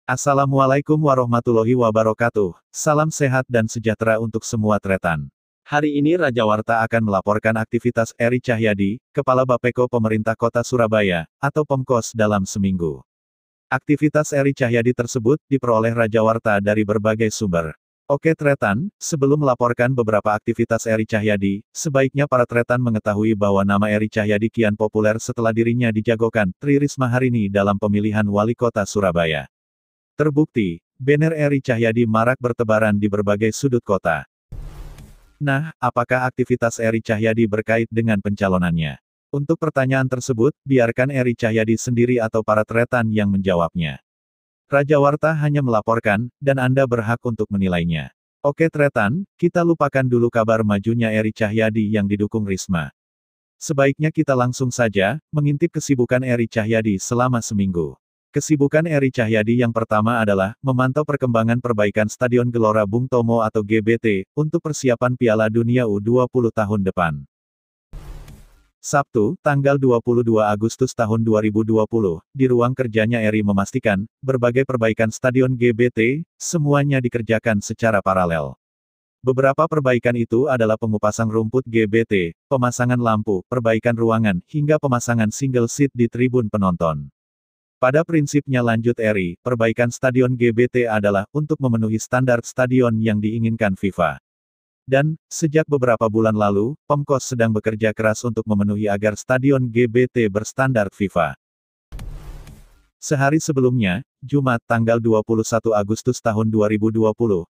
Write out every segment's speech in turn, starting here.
Assalamualaikum warahmatullahi wabarakatuh. Salam sehat dan sejahtera untuk semua tretan. Hari ini Raja Warta akan melaporkan aktivitas Eri Cahyadi, Kepala Bapeko Pemerintah Kota Surabaya, atau Pemkos dalam seminggu. Aktivitas Eri Cahyadi tersebut diperoleh Raja Warta dari berbagai sumber. Oke tretan, sebelum melaporkan beberapa aktivitas Eri Cahyadi, sebaiknya para tretan mengetahui bahwa nama Eri Cahyadi kian populer setelah dirinya dijagokan Tri Risma Harini dalam pemilihan wali kota Surabaya. Terbukti, banner Eri Cahyadi marak bertebaran di berbagai sudut kota. Nah, apakah aktivitas Eri Cahyadi berkait dengan pencalonannya? Untuk pertanyaan tersebut, biarkan Eri Cahyadi sendiri atau para tretan yang menjawabnya. Raja Warta hanya melaporkan, dan Anda berhak untuk menilainya. Oke tretan, kita lupakan dulu kabar majunya Eri Cahyadi yang didukung Risma. Sebaiknya kita langsung saja, mengintip kesibukan Eri Cahyadi selama seminggu. Kesibukan Eri Cahyadi yang pertama adalah, memantau perkembangan perbaikan Stadion Gelora Bung Tomo atau GBT, untuk persiapan Piala Dunia U20 tahun depan. Sabtu, tanggal 22 Agustus tahun 2020, di ruang kerjanya Eri memastikan, berbagai perbaikan Stadion GBT, semuanya dikerjakan secara paralel. Beberapa perbaikan itu adalah pengupasan rumput GBT, pemasangan lampu, perbaikan ruangan, hingga pemasangan single seat di tribun penonton. Pada prinsipnya lanjut Eri, perbaikan Stadion GBT adalah untuk memenuhi standar stadion yang diinginkan FIFA. Dan, sejak beberapa bulan lalu, Pemkos sedang bekerja keras untuk memenuhi agar Stadion GBT berstandar FIFA. Sehari sebelumnya, Jumat tanggal 21 Agustus tahun 2020,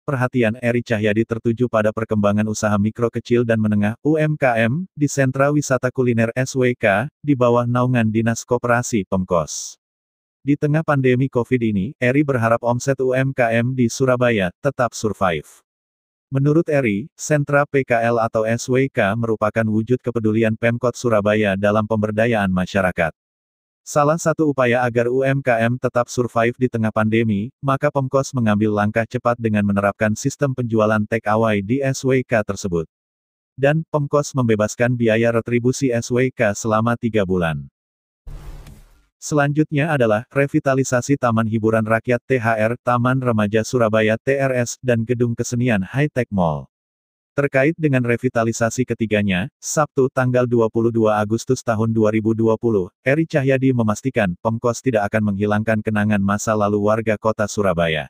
perhatian Eri Cahyadi tertuju pada perkembangan usaha mikro kecil dan menengah (UMKM) di Sentra Wisata Kuliner SWK, di bawah naungan Dinas Koperasi Pemkos. Di tengah pandemi COVID ini, Eri berharap omset UMKM di Surabaya tetap survive. Menurut Eri, Sentra PKL atau SWK merupakan wujud kepedulian Pemkot Surabaya dalam pemberdayaan masyarakat. Salah satu upaya agar UMKM tetap survive di tengah pandemi, maka Pemkos mengambil langkah cepat dengan menerapkan sistem penjualan take away di SWK tersebut. Dan, Pemkos membebaskan biaya retribusi SWK selama 3 bulan. Selanjutnya adalah, revitalisasi Taman Hiburan Rakyat THR, Taman Remaja Surabaya TRS, dan Gedung Kesenian High-Tech Mall. Terkait dengan revitalisasi ketiganya, Sabtu tanggal 22 Agustus tahun 2020, Eri Cahyadi memastikan, Pemkos tidak akan menghilangkan kenangan masa lalu warga kota Surabaya.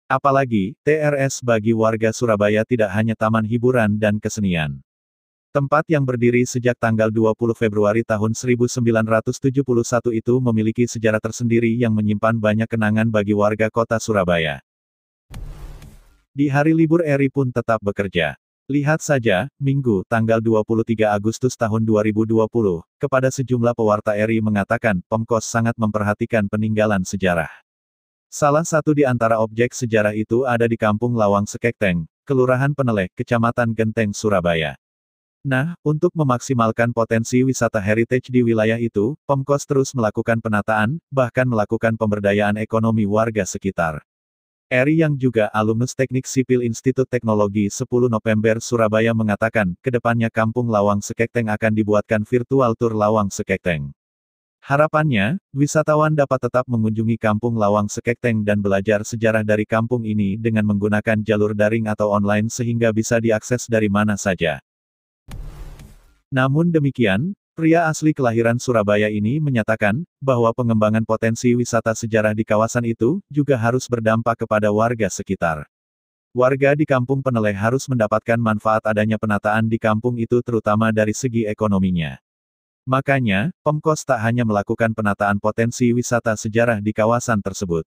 Apalagi, TRS bagi warga Surabaya tidak hanya taman hiburan dan kesenian. Tempat yang berdiri sejak tanggal 20 Februari tahun 1971 itu memiliki sejarah tersendiri yang menyimpan banyak kenangan bagi warga kota Surabaya. Di hari libur Eri pun tetap bekerja. Lihat saja, Minggu, tanggal 23 Agustus tahun 2020, kepada sejumlah pewarta Eri mengatakan, Pemkos sangat memperhatikan peninggalan sejarah. Salah satu di antara objek sejarah itu ada di Kampung Lawang Sekekteng, Kelurahan Peneleh, Kecamatan Genteng, Surabaya. Nah, untuk memaksimalkan potensi wisata heritage di wilayah itu, Pemkos terus melakukan penataan, bahkan melakukan pemberdayaan ekonomi warga sekitar. Eri yang juga alumnus Teknik Sipil Institut Teknologi 10 November Surabaya mengatakan, kedepannya Kampung Lawang Sekekteng akan dibuatkan virtual tour Lawang Sekekteng. Harapannya, wisatawan dapat tetap mengunjungi Kampung Lawang Sekekteng dan belajar sejarah dari kampung ini dengan menggunakan jalur daring atau online sehingga bisa diakses dari mana saja. Namun demikian, pria asli kelahiran Surabaya ini menyatakan, bahwa pengembangan potensi wisata sejarah di kawasan itu, juga harus berdampak kepada warga sekitar. Warga di Kampung Peneleh harus mendapatkan manfaat adanya penataan di kampung itu terutama dari segi ekonominya. Makanya, Pemkos tak hanya melakukan penataan potensi wisata sejarah di kawasan tersebut.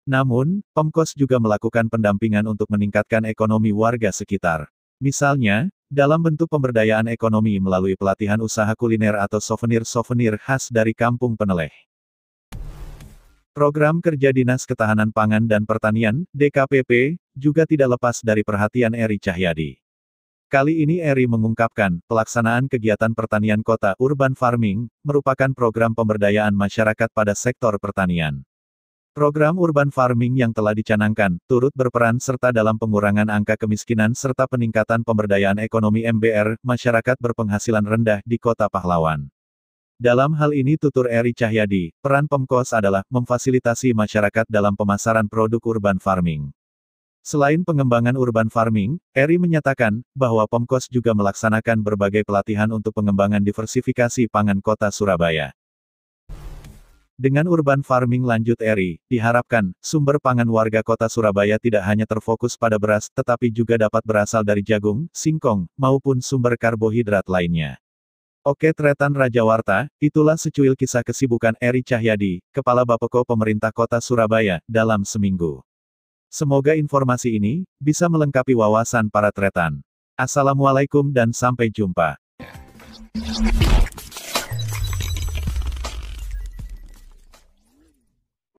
Namun, Pemkos juga melakukan pendampingan untuk meningkatkan ekonomi warga sekitar. Misalnya, dalam bentuk pemberdayaan ekonomi melalui pelatihan usaha kuliner atau souvenir-souvenir khas dari Kampung Peneleh. Program Kerja Dinas Ketahanan Pangan dan Pertanian, DKPP, juga tidak lepas dari perhatian Eri Cahyadi. Kali ini Eri mengungkapkan, pelaksanaan kegiatan pertanian kota urban farming, merupakan program pemberdayaan masyarakat pada sektor pertanian. Program urban farming yang telah dicanangkan, turut berperan serta dalam pengurangan angka kemiskinan serta peningkatan pemberdayaan ekonomi MBR, masyarakat berpenghasilan rendah di Kota Pahlawan. Dalam hal ini tutur Eri Cahyadi, peran Pemkos adalah memfasilitasi masyarakat dalam pemasaran produk urban farming. Selain pengembangan urban farming, Eri menyatakan bahwa Pemkos juga melaksanakan berbagai pelatihan untuk pengembangan diversifikasi pangan kota Surabaya. Dengan urban farming, lanjut Eri, diharapkan sumber pangan warga kota Surabaya tidak hanya terfokus pada beras, tetapi juga dapat berasal dari jagung, singkong, maupun sumber karbohidrat lainnya. Oke Tretan Rajawarta, itulah secuil kisah kesibukan Eri Cahyadi, Kepala Bapeko Pemerintah Kota Surabaya, dalam seminggu. Semoga informasi ini bisa melengkapi wawasan para Tretan. Assalamualaikum dan sampai jumpa.